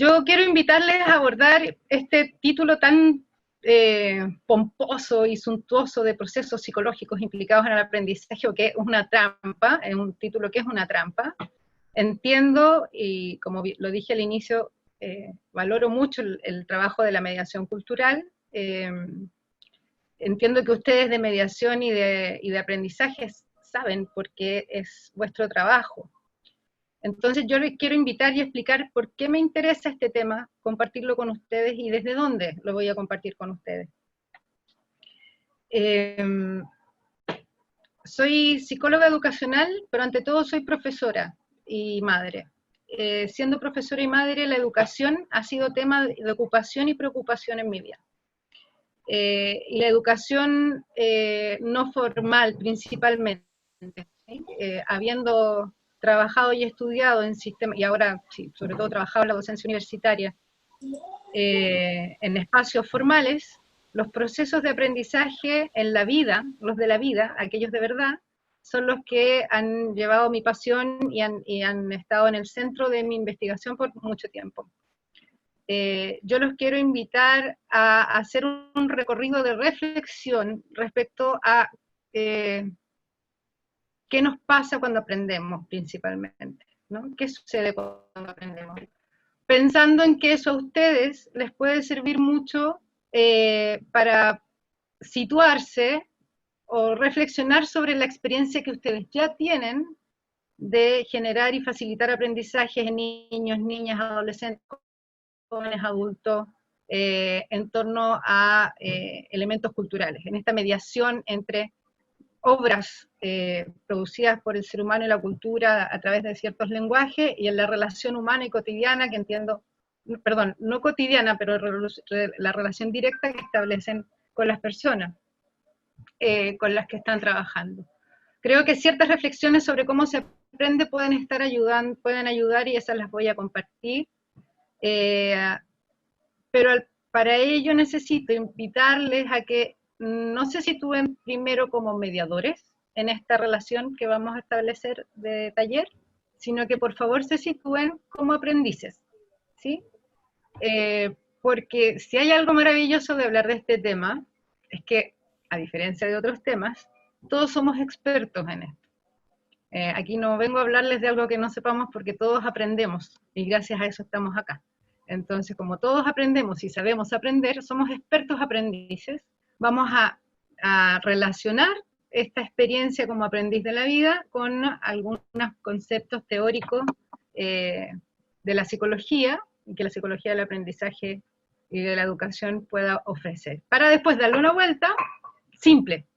Yo quiero invitarles a abordar este título tan pomposo y suntuoso de procesos psicológicos implicados en el aprendizaje, o que es una trampa, es un título que es una trampa. Entiendo, y como lo dije al inicio, valoro mucho el trabajo de la mediación cultural. Entiendo que ustedes de mediación y de aprendizaje saben porque es vuestro trabajo. Entonces yo les quiero invitar y explicar por qué me interesa este tema, compartirlo con ustedes y desde dónde lo voy a compartir con ustedes. Soy psicóloga educacional, pero ante todo soy profesora y madre. Siendo profesora y madre, la educación ha sido tema de ocupación y preocupación en mi vida. Y la educación no formal principalmente, ¿sí? Habiendo trabajado y estudiado en sistemas, y ahora sí, sobre todo trabajado en la docencia universitaria, en espacios formales, los procesos de aprendizaje en la vida, los de la vida, aquellos de verdad, son los que han llevado mi pasión y han estado en el centro de mi investigación por mucho tiempo. Yo los quiero invitar a hacer un recorrido de reflexión respecto a qué nos pasa cuando aprendemos principalmente, ¿no? ¿Qué sucede cuando aprendemos? Pensando en que eso a ustedes les puede servir mucho para situarse o reflexionar sobre la experiencia que ustedes ya tienen de generar y facilitar aprendizajes en niños, niñas, adolescentes, jóvenes, adultos, en torno a elementos culturales, en esta mediación entre obras producidas por el ser humano y la cultura a través de ciertos lenguajes, y en la relación humana y cotidiana que entiendo, perdón, no cotidiana, pero la relación directa que establecen con las personas con las que están trabajando. Creo que ciertas reflexiones sobre cómo se aprende pueden estar ayudando, pueden ayudar, y esas las voy a compartir. Pero para ello necesito invitarles a que no se sitúen primero como mediadores en esta relación que vamos a establecer de taller, sino que por favor se sitúen como aprendices, ¿sí? Porque si hay algo maravilloso de hablar de este tema, es que, a diferencia de otros temas, todos somos expertos en esto. Aquí no vengo a hablarles de algo que no sepamos, porque todos aprendemos, y gracias a eso estamos acá. Entonces, como todos aprendemos y sabemos aprender, somos expertos aprendices, vamos a relacionar esta experiencia como aprendiz de la vida con algunos conceptos teóricos de la psicología, y que la psicología del aprendizaje y de la educación pueda ofrecer. Para después darle una vuelta, simple.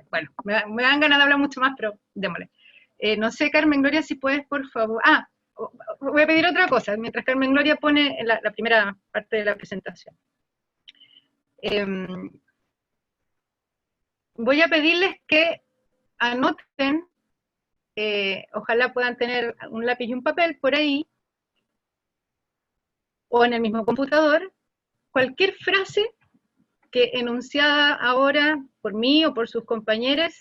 Bueno, me dan ganas de hablar mucho más, pero démosle. No sé, Carmen Gloria, si puedes, por favor. Voy a pedir otra cosa, mientras Carmen Gloria pone la primera parte de la presentación. Voy a pedirles que anoten, ojalá puedan tener un lápiz y un papel por ahí, o en el mismo computador, cualquier frase que enunciada ahora por mí o por sus compañeros,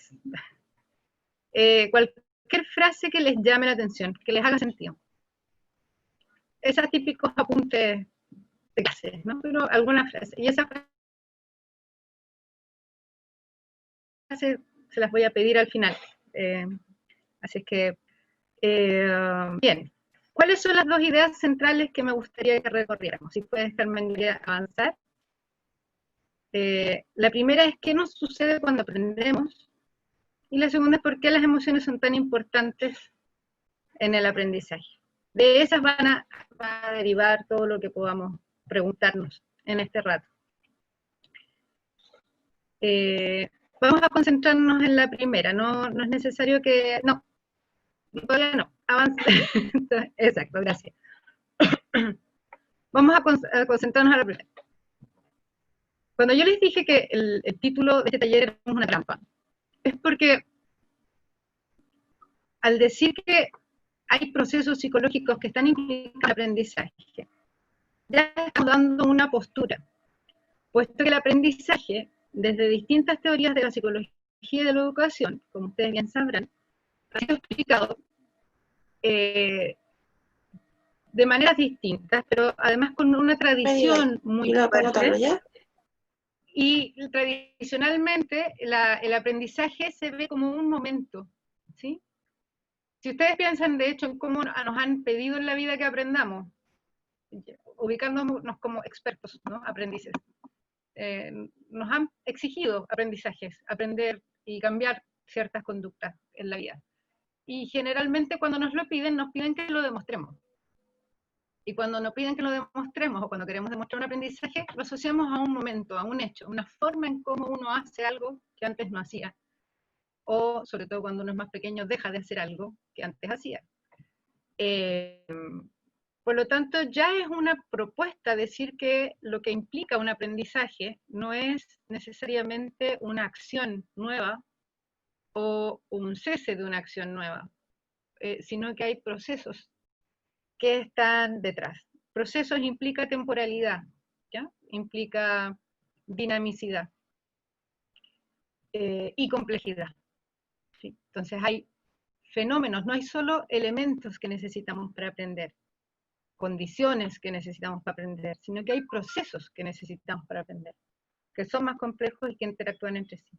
cualquier frase que les llame la atención, que les haga sentido. Esos típicos apuntes de clase, ¿no? Pero alguna frase. Y esa frase se las voy a pedir al final. Así es que, bien. ¿Cuáles son las dos ideas centrales que me gustaría que recorriéramos? Si puedes, Carmen, avanzar. La primera es qué nos sucede cuando aprendemos, y la segunda es por qué las emociones son tan importantes en el aprendizaje. De esas va a derivar todo lo que podamos preguntarnos en este rato. Vamos a concentrarnos en la primera, no es necesario que... No, todavía no, avance. Exacto, gracias. Vamos a concentrarnos en la primera. Cuando yo les dije que el título de este taller es una trampa, es porque al decir que hay procesos psicológicos que están implicados en el aprendizaje, ya estamos dando una postura, puesto que el aprendizaje, desde distintas teorías de la psicología y de la educación, como ustedes bien sabrán, ha sido explicado de maneras distintas, pero además con una tradición muy fuerte. Y tradicionalmente el aprendizaje se ve como un momento, ¿sí? Si ustedes piensan, de hecho, en cómo nos han pedido en la vida que aprendamos, ubicándonos como expertos, ¿no? Aprendices, nos han exigido aprendizajes, aprender y cambiar ciertas conductas en la vida. Y generalmente cuando nos lo piden, nos piden que lo demostremos. Y cuando nos piden que lo demostremos, o cuando queremos demostrar un aprendizaje, lo asociamos a un momento, a un hecho, una forma en cómo uno hace algo que antes no hacía. O, sobre todo cuando uno es más pequeño, deja de hacer algo que antes hacía. Por lo tanto, ya es una propuesta decir que lo que implica un aprendizaje no es necesariamente una acción nueva o un cese de una acción nueva, sino que hay procesos que están detrás. Procesos implica temporalidad, ¿ya? Implica dinamicidad y complejidad. ¿Sí? Entonces hay fenómenos, no hay solo elementos que necesitamos para aprender, condiciones que necesitamos para aprender, sino que hay procesos que necesitamos para aprender, que son más complejos y que interactúan entre sí.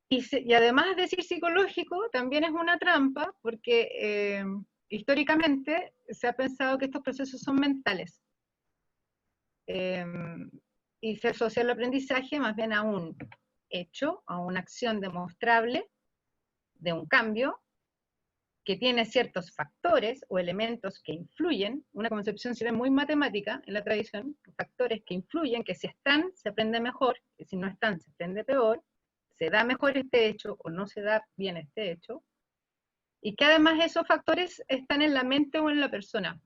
Y además de decir psicológico, también es una trampa, porque históricamente se ha pensado que estos procesos son mentales. Y se asocia el aprendizaje más bien a un hecho, a una acción demostrable de un cambio, que tiene ciertos factores o elementos que influyen, una concepción si bien muy matemática en la tradición, factores que influyen, que si están se aprende mejor, que si no están se aprende peor, se da mejor este hecho o no se da bien este hecho, y que además esos factores están en la mente o en la persona,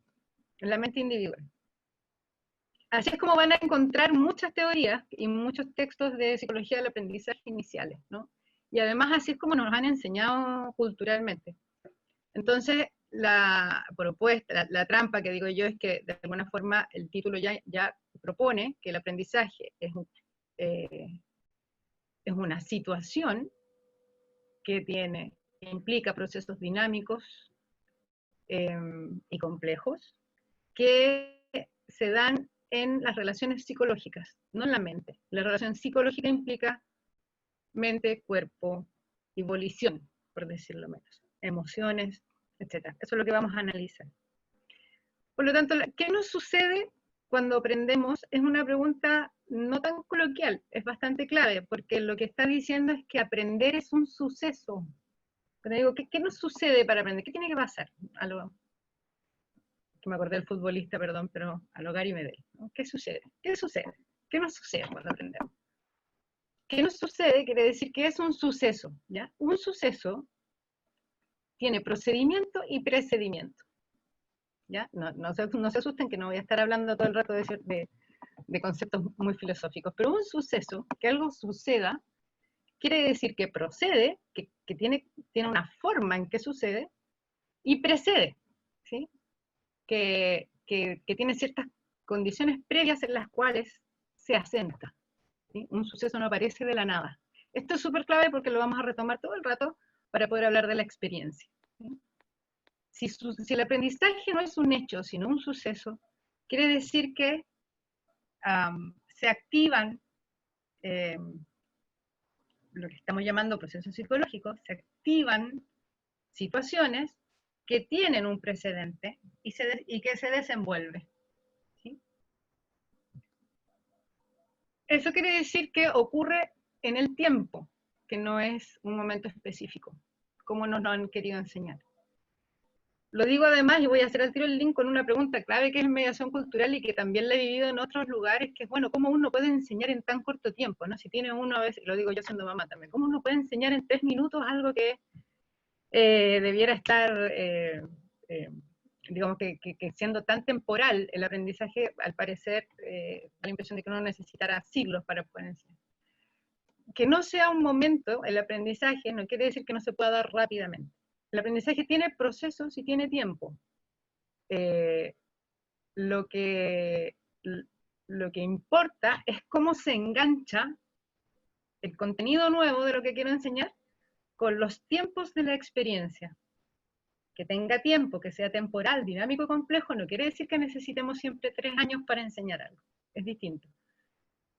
en la mente individual. Así es como van a encontrar muchas teorías y muchos textos de psicología del aprendizaje iniciales, ¿no? Y además así es como nos han enseñado culturalmente. Entonces, la propuesta, la trampa que digo yo es que de alguna forma el título ya propone que el aprendizaje es una situación que implica procesos dinámicos y complejos que se dan en las relaciones psicológicas, no en la mente. La relación psicológica implica mente, cuerpo y volición, por decirlo menos, emociones, etc. Eso es lo que vamos a analizar. Por lo tanto, ¿qué nos sucede cuando aprendemos? Es una pregunta no tan coloquial, es bastante clave, porque lo que está diciendo es que aprender es un suceso. Cuando digo, ¿qué nos sucede para aprender? ¿Qué tiene que pasar? Que me acordé del futbolista, perdón, pero a lo Gary Medel, ¿no? ¿Qué sucede? ¿Qué sucede? ¿Qué nos sucede cuando aprendemos? ¿Qué nos sucede? Quiere decir que es un suceso, ¿ya? Un suceso tiene procedimiento y precedimiento, ¿ya? No se asusten que no voy a estar hablando todo el rato de conceptos muy filosóficos, pero un suceso, que algo suceda, quiere decir que procede, que tiene una forma en que sucede, y precede, ¿sí? Que tiene ciertas condiciones previas en las cuales se asenta, ¿sí? Un suceso no aparece de la nada. Esto es súper clave porque lo vamos a retomar todo el rato para poder hablar de la experiencia, ¿sí? Si el aprendizaje no es un hecho, sino un suceso, quiere decir que se activan lo que estamos llamando procesos psicológicos, se activan situaciones que tienen un precedente y que se desenvuelve, ¿sí? Eso quiere decir que ocurre en el tiempo, que no es un momento específico, como nos lo han querido enseñar. Lo digo además, y voy a hacer al tiro el link con una pregunta clave que es mediación cultural y que también la he vivido en otros lugares, que es, bueno, ¿cómo uno puede enseñar en tan corto tiempo? ¿No? Si tiene uno a veces, lo digo yo siendo mamá también, ¿cómo uno puede enseñar en 3 minutos algo que debiera estar, digamos que siendo tan temporal el aprendizaje, al parecer, da la impresión de que uno necesitará siglos para poder enseñar? Que no sea un momento, el aprendizaje no quiere decir que no se pueda dar rápidamente. El aprendizaje tiene procesos y tiene tiempo. Lo que importa es cómo se engancha el contenido nuevo de lo que quiero enseñar con los tiempos de la experiencia. que tenga tiempo, que sea temporal, dinámico y complejo, no quiere decir que necesitemos siempre 3 años para enseñar algo. Es distinto.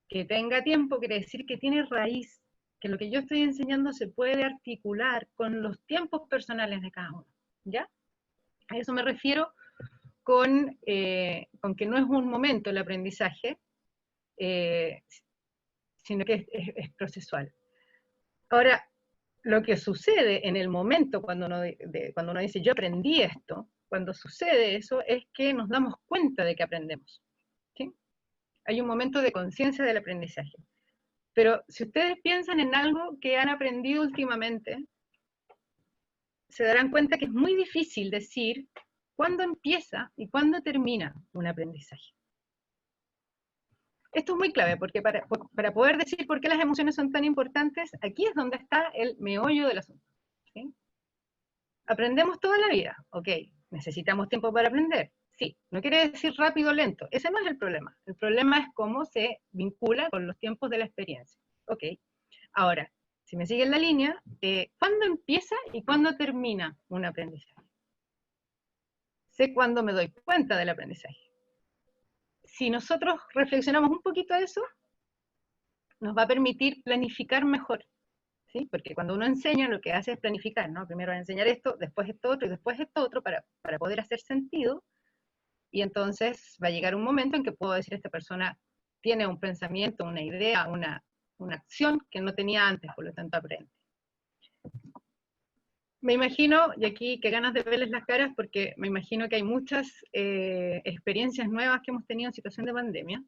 Que tenga tiempo quiere decir que tiene raíz, que lo que yo estoy enseñando se puede articular con los tiempos personales de cada uno. ¿Ya? A eso me refiero con que no es un momento el aprendizaje, sino que es procesual. Ahora, lo que sucede en el momento cuando uno dice yo aprendí esto, cuando sucede eso es que nos damos cuenta de que aprendemos. ¿Sí? Hay un momento de conciencia del aprendizaje. Pero si ustedes piensan en algo que han aprendido últimamente, se darán cuenta que es muy difícil decir cuándo empieza y cuándo termina un aprendizaje. Esto es muy clave, porque para poder decir por qué las emociones son tan importantes, aquí es donde está el meollo del asunto. ¿Sí? Aprendemos toda la vida, ok. ¿Necesitamos tiempo para aprender? Sí. No quiere decir rápido o lento, ese no es el problema. El problema es cómo se vincula con los tiempos de la experiencia. Ok. Ahora, si me siguen la línea, ¿cuándo empieza y cuándo termina un aprendizaje? Sé cuándo me doy cuenta del aprendizaje. Si nosotros reflexionamos un poquito de eso, nos va a permitir planificar mejor, ¿sí? Porque cuando uno enseña, lo que hace es planificar, ¿no? Primero va a enseñar esto, después esto otro, y después esto otro, para poder hacer sentido, y entonces va a llegar un momento en que puedo decir, esta persona tiene un pensamiento, una idea, una acción que no tenía antes, por lo tanto aprende. Me imagino, y aquí qué ganas de verles las caras, porque me imagino que hay muchas experiencias nuevas que hemos tenido en situación de pandemia,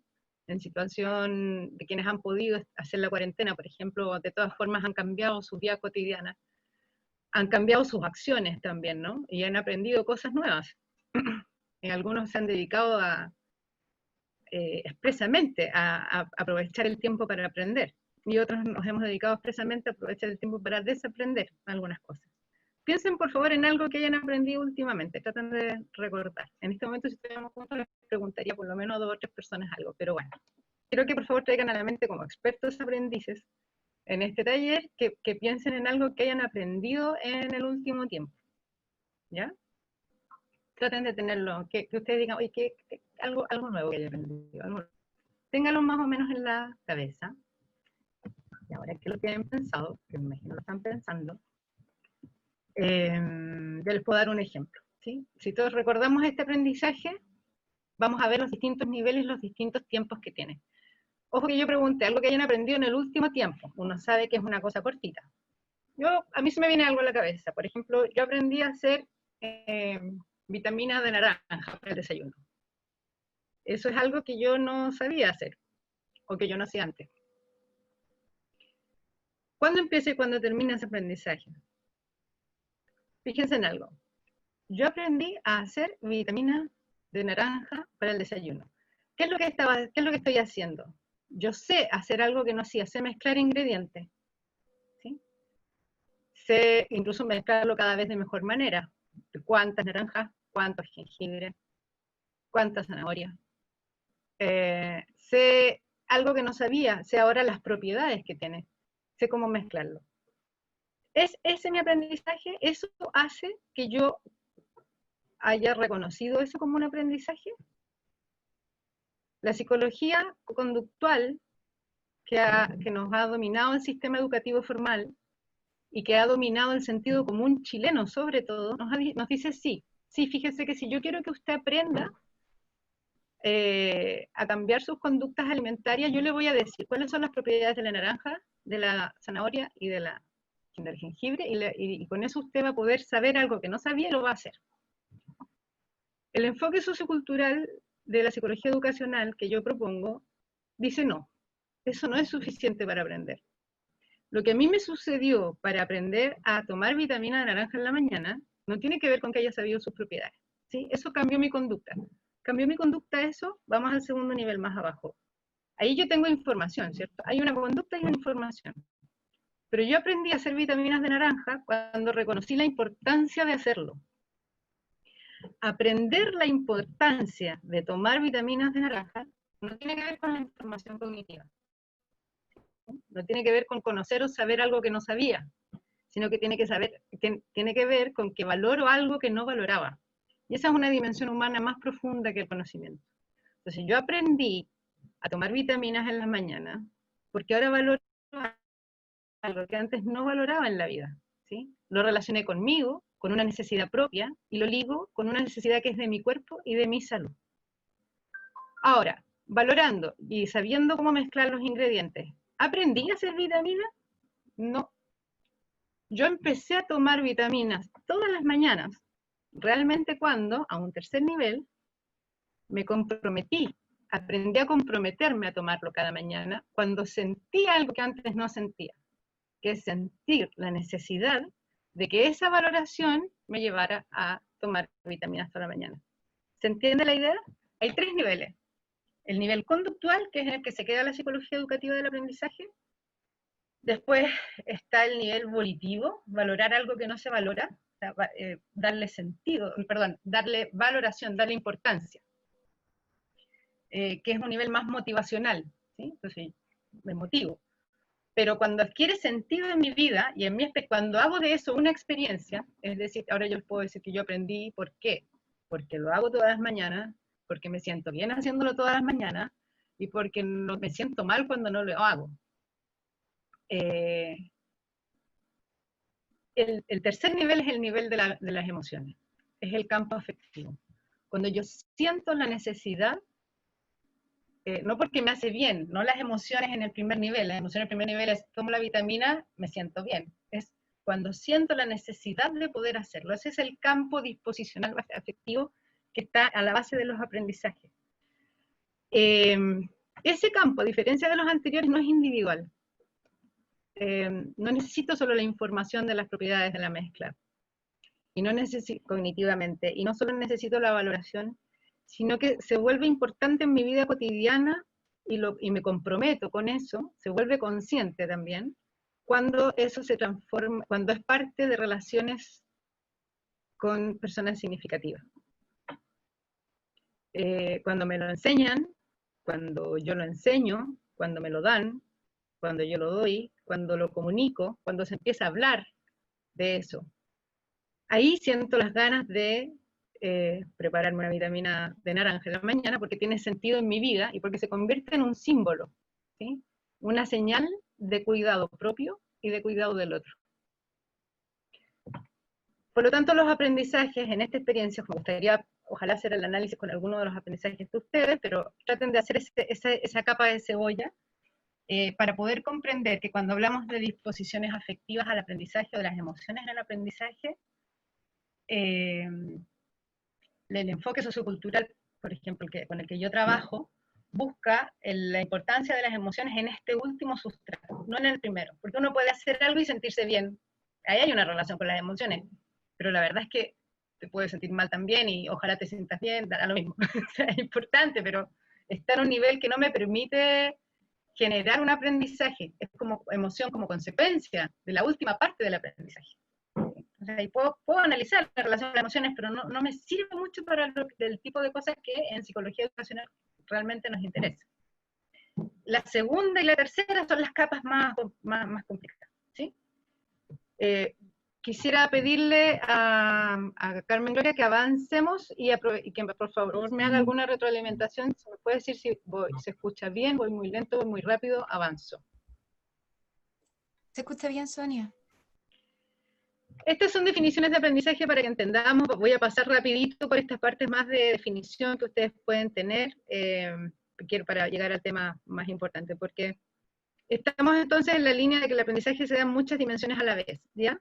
en situación de quienes han podido hacer la cuarentena, por ejemplo, de todas formas han cambiado su vida cotidiana, han cambiado sus acciones también, ¿no? Y han aprendido cosas nuevas. Algunos se han dedicado expresamente a aprovechar el tiempo para aprender, y otros nos hemos dedicado expresamente a aprovechar el tiempo para desaprender algunas cosas. Piensen por favor en algo que hayan aprendido últimamente, traten de recordar. En este momento si estuviéramos juntos les preguntaría por lo menos a 2 o 3 personas algo, pero bueno. Quiero que por favor traigan a la mente como expertos aprendices en este taller que piensen en algo que hayan aprendido en el último tiempo. ¿Ya? Traten de tenerlo, que ustedes digan, oye, algo nuevo que haya aprendido. Ténganlo más o menos en la cabeza. Y ahora que lo tienen pensado, que me imagino lo están pensando, yo les puedo dar un ejemplo. ¿Sí? Si todos recordamos este aprendizaje, vamos a ver los distintos niveles, los distintos tiempos que tiene. Ojo que yo pregunté algo que hayan aprendido en el último tiempo. Uno sabe que es una cosa cortita. A mí se me viene algo a la cabeza. Por ejemplo, yo aprendí a hacer vitamina de naranja para el desayuno. Eso es algo que yo no sabía hacer, o que yo no hacía antes. ¿Cuándo empieza y cuándo termina ese aprendizaje? Fíjense en algo. Yo aprendí a hacer vitamina de naranja para el desayuno. ¿Qué es lo que estoy haciendo? Yo sé hacer algo que no hacía, sé mezclar ingredientes. ¿Sí? Sé incluso mezclarlo cada vez de mejor manera. ¿Cuántas naranjas? ¿Cuántos jengibre? ¿Cuántas zanahorias? Sé algo que no sabía, sé ahora las propiedades que tiene, sé cómo mezclarlo. ¿Es ese mi aprendizaje? ¿Eso hace que yo haya reconocido eso como un aprendizaje? La psicología conductual que nos ha dominado el sistema educativo formal y que ha dominado el sentido común chileno sobre todo, nos dice sí, fíjese que si yo quiero que usted aprenda a cambiar sus conductas alimentarias, yo le voy a decir cuáles son las propiedades de la naranja, de la zanahoria y del jengibre, y con eso usted va a poder saber algo que no sabía y lo va a hacer. El enfoque sociocultural de la psicología educacional que yo propongo dice no, eso no es suficiente para aprender. Lo que a mí me sucedió para aprender a tomar vitamina de naranja en la mañana no tiene que ver con que haya sabido sus propiedades. ¿Sí? Eso cambió mi conducta. Cambió mi conducta eso, vamos al segundo nivel más abajo. Ahí yo tengo información, ¿cierto? Hay una conducta y una información. Pero yo aprendí a hacer vitaminas de naranja cuando reconocí la importancia de hacerlo. Aprender la importancia de tomar vitaminas de naranja no tiene que ver con la información cognitiva. No tiene que ver con conocer o saber algo que no sabía. sino que tiene que ver con que valoro algo que no valoraba. Y esa es una dimensión humana más profunda que el conocimiento. Entonces yo aprendí a tomar vitaminas en la mañana, porque ahora valoro algo que antes no valoraba en la vida, ¿sí? Lo relacioné conmigo, con una necesidad propia, y lo ligo con una necesidad que es de mi cuerpo y de mi salud. Ahora, valorando y sabiendo cómo mezclar los ingredientes, ¿aprendí a hacer vitaminas? No. Yo empecé a tomar vitaminas todas las mañanas, realmente cuando, a un tercer nivel, me comprometí, aprendí a comprometerme a tomarlo cada mañana, cuando sentí algo que antes no sentía, que es sentir la necesidad de que esa valoración me llevara a tomar vitaminas toda la mañana. ¿Se entiende la idea? Hay 3 niveles. El nivel conductual, que es en el que se queda la psicología educativa del aprendizaje. Después está el nivel volitivo, valorar algo que no se valora, o sea, darle sentido, perdón, darle valoración, darle importancia, que es un nivel más motivacional, ¿sí? Entonces, me motivo. Pero cuando adquiere sentido en mi vida, y cuando hago de eso una experiencia, es decir, ahora yo les puedo decir que yo aprendí, ¿por qué? Porque lo hago todas las mañanas, porque me siento bien haciéndolo todas las mañanas, y porque no me siento mal cuando no lo hago. El tercer nivel es el nivel de las emociones, es el campo afectivo. Cuando yo siento la necesidad, no porque me hace bien, no las emociones en el primer nivel, las emociones en el primer nivel es tomo la vitamina, me siento bien, es cuando siento la necesidad de poder hacerlo. Ese es el campo disposicional afectivo que está a la base de los aprendizajes. Ese campo, a diferencia de los anteriores, no es individual. No necesito solo la información de las propiedades de la mezcla, y no necesito cognitivamente, y no solo necesito la valoración, sino que se vuelve importante en mi vida cotidiana, y me comprometo con eso, se vuelve consciente también, cuando eso se transforma, cuando es parte de relaciones con personas significativas. Cuando me lo enseñan, cuando yo lo enseño, cuando me lo dan, cuando yo lo doy, cuando lo comunico, cuando se empieza a hablar de eso. Ahí siento las ganas de prepararme una vitamina de naranja en la mañana, porque tiene sentido en mi vida y porque se convierte en un símbolo, ¿sí? Una señal de cuidado propio y de cuidado del otro. Por lo tanto, los aprendizajes en esta experiencia, me gustaría ojalá hacer el análisis con alguno de los aprendizajes de ustedes, pero traten de hacer esa capa de cebolla para poder comprender que cuando hablamos de disposiciones afectivas al aprendizaje o de las emociones en el aprendizaje, el enfoque sociocultural, por ejemplo, con el que yo trabajo, busca la importancia de las emociones en este último sustrato, no en el primero, porque uno puede hacer algo y sentirse bien. Ahí hay una relación con las emociones, pero la verdad es que te puedes sentir mal también y ojalá te sientas bien, dará lo mismo. O sea, es importante, pero está en un nivel que no me permite generar un aprendizaje, es como emoción como consecuencia de la última parte del aprendizaje. O sea, y puedo analizar la relación de las emociones, pero no me sirve mucho para el tipo de cosas que en psicología educacional realmente nos interesa. La segunda y la tercera son las capas más complicadas, ¿sí? Quisiera pedirle a Carmen Gloria que avancemos y que por favor me haga alguna retroalimentación. Se me puede decir si se escucha bien, voy muy lento, voy muy rápido, avanzo. ¿Se escucha bien, Sonia? Estas son definiciones de aprendizaje para que entendamos. Voy a pasar rapidito por estas partes más de definición que ustedes pueden tener, para llegar al tema más importante, porque estamos entonces en la línea de que el aprendizaje se da en muchas dimensiones a la vez, ¿ya?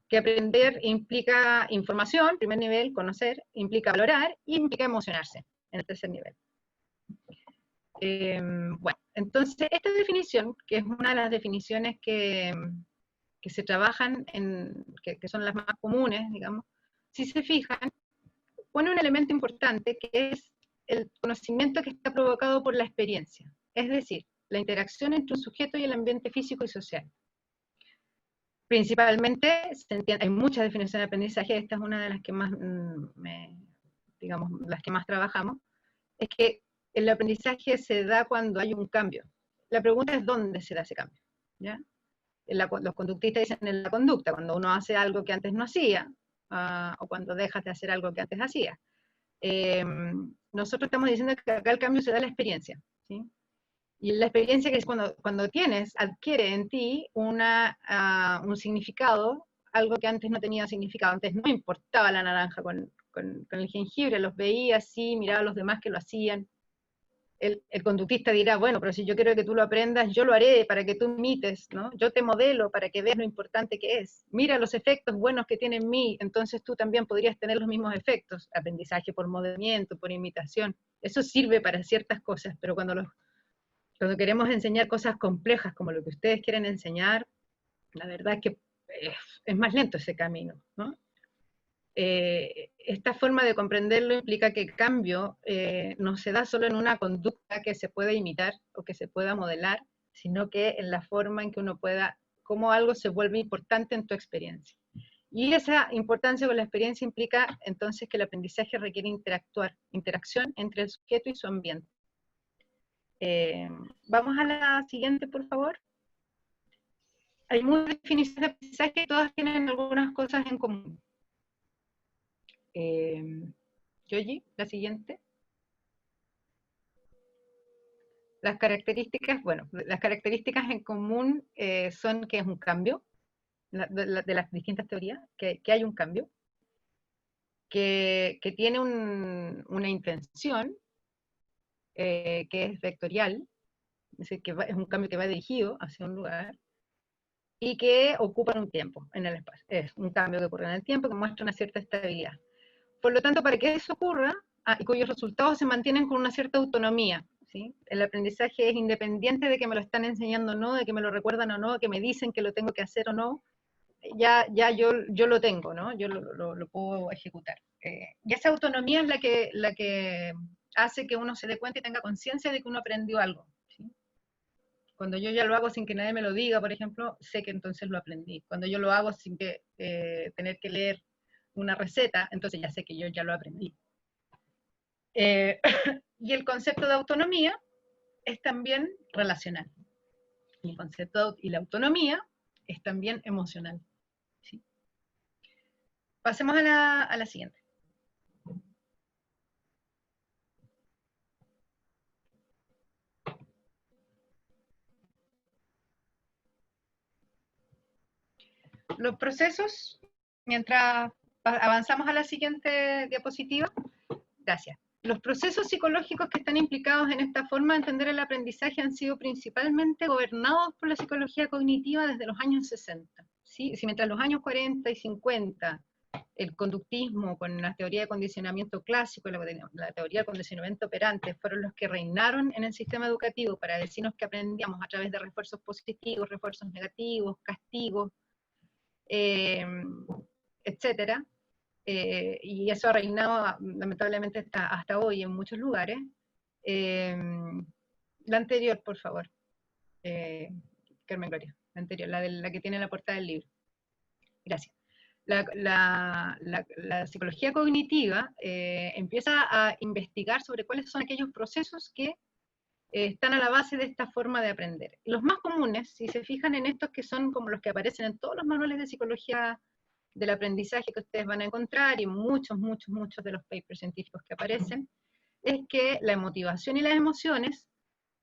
Que aprender implica información, primer nivel, conocer, implica valorar, y implica emocionarse, en el tercer nivel. Bueno, entonces esta definición, que es una de las definiciones que se trabajan, que son las más comunes, digamos, si se fijan, pone un elemento importante que es el conocimiento que está provocado por la experiencia, es decir, la interacción entre un sujeto y el ambiente físico y social. Principalmente, hay muchas definiciones de aprendizaje, esta es una de las que más, digamos, las que más trabajamos, es que el aprendizaje se da cuando hay un cambio. La pregunta es dónde se da ese cambio, ¿ya? los conductistas dicen en la conducta, cuando uno hace algo que antes no hacía, o cuando dejas de hacer algo que antes hacías. Nosotros estamos diciendo que acá el cambio se da en la experiencia, ¿sí? Y la experiencia que es cuando adquiere en ti un significado, algo que antes no tenía significado. Antes no me importaba la naranja con el jengibre, los veía así, miraba a los demás que lo hacían. El conductista dirá, bueno, pero si yo quiero que tú lo aprendas, yo lo haré para que tú imites, ¿no? Yo te modelo para que veas lo importante que es. Mira los efectos buenos que tiene en mí, entonces tú también podrías tener los mismos efectos. Aprendizaje por modelamiento, por imitación. Eso sirve para ciertas cosas, pero cuando queremos enseñar cosas complejas como lo que ustedes quieren enseñar, la verdad es que es más lento ese camino, ¿no? Esta forma de comprenderlo implica que el cambio no se da solo en una conducta que se pueda imitar o que se pueda modelar, sino que en la forma en que uno pueda, cómo algo se vuelve importante en tu experiencia. Y esa importancia con la experiencia implica entonces que el aprendizaje requiere interacción entre el sujeto y su ambiente. Vamos a la siguiente, por favor. Hay muchas definiciones de aprendizaje y todas tienen algunas cosas en común. Yoyi, la siguiente. Las características en común son que es un cambio, de las distintas teorías, que hay un cambio, que tiene una intención, que es vectorial, es decir, que es un cambio que va dirigido hacia un lugar, y que ocupa un tiempo en el espacio. Es un cambio que ocurre en el tiempo, que muestra una cierta estabilidad. Por lo tanto, para que eso ocurra, y cuyos resultados se mantienen con una cierta autonomía, ¿sí? El aprendizaje es independiente de que me lo están enseñando o no, de que me lo recuerdan o no, de que me dicen que lo tengo que hacer o no, ya yo lo tengo, ¿no? Yo lo puedo ejecutar. Y esa autonomía es la que hace que uno se dé cuenta y tenga conciencia de que uno aprendió algo, ¿sí? Cuando yo ya lo hago sin que nadie me lo diga, por ejemplo, sé que entonces lo aprendí. Cuando yo lo hago sin que tener que leer una receta, entonces ya sé que yo ya lo aprendí. Y el concepto de autonomía es también relacional. Y el concepto y la autonomía es también emocional, ¿sí? Pasemos a la siguiente. Los procesos, mientras avanzamos a la siguiente diapositiva, gracias. Los procesos psicológicos que están implicados en esta forma de entender el aprendizaje han sido principalmente gobernados por la psicología cognitiva desde los años 60. ¿Sí? Si mientras los años 40 y 50 el conductismo con la teoría de condicionamiento clásico, la teoría del condicionamiento operante, fueron los que reinaron en el sistema educativo para decirnos que aprendíamos a través de refuerzos positivos, refuerzos negativos, castigos, etcétera. Y eso ha reinado lamentablemente hasta hoy en muchos lugares. La anterior, por favor. Carmen Gloria, la anterior, la que tiene la portada del libro. Gracias. La psicología cognitiva empieza a investigar sobre cuáles son aquellos procesos que están a la base de esta forma de aprender. Y los más comunes, si se fijan en estos que son como los que aparecen en todos los manuales de psicología del aprendizaje que ustedes van a encontrar y muchos de los papers científicos que aparecen, es que la motivación y las emociones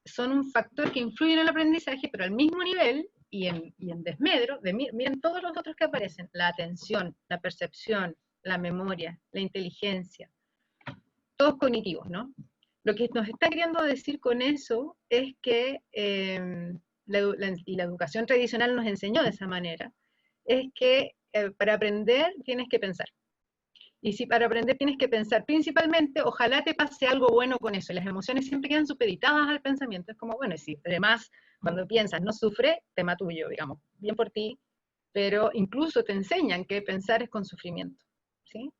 son un factor que influye en el aprendizaje, pero al mismo nivel y en desmedro, miren todos los otros que aparecen, la atención, la percepción, la memoria, la inteligencia, todos cognitivos, ¿no? Lo que nos está queriendo decir con eso es que, y la educación tradicional nos enseñó de esa manera, es que para aprender tienes que pensar. Y si para aprender tienes que pensar principalmente, ojalá te pase algo bueno con eso. Y las emociones siempre quedan supeditadas al pensamiento. Es como, bueno, si además cuando piensas no sufre, tema tuyo, digamos, bien por ti, pero incluso te enseñan que pensar es con sufrimiento, ¿sí?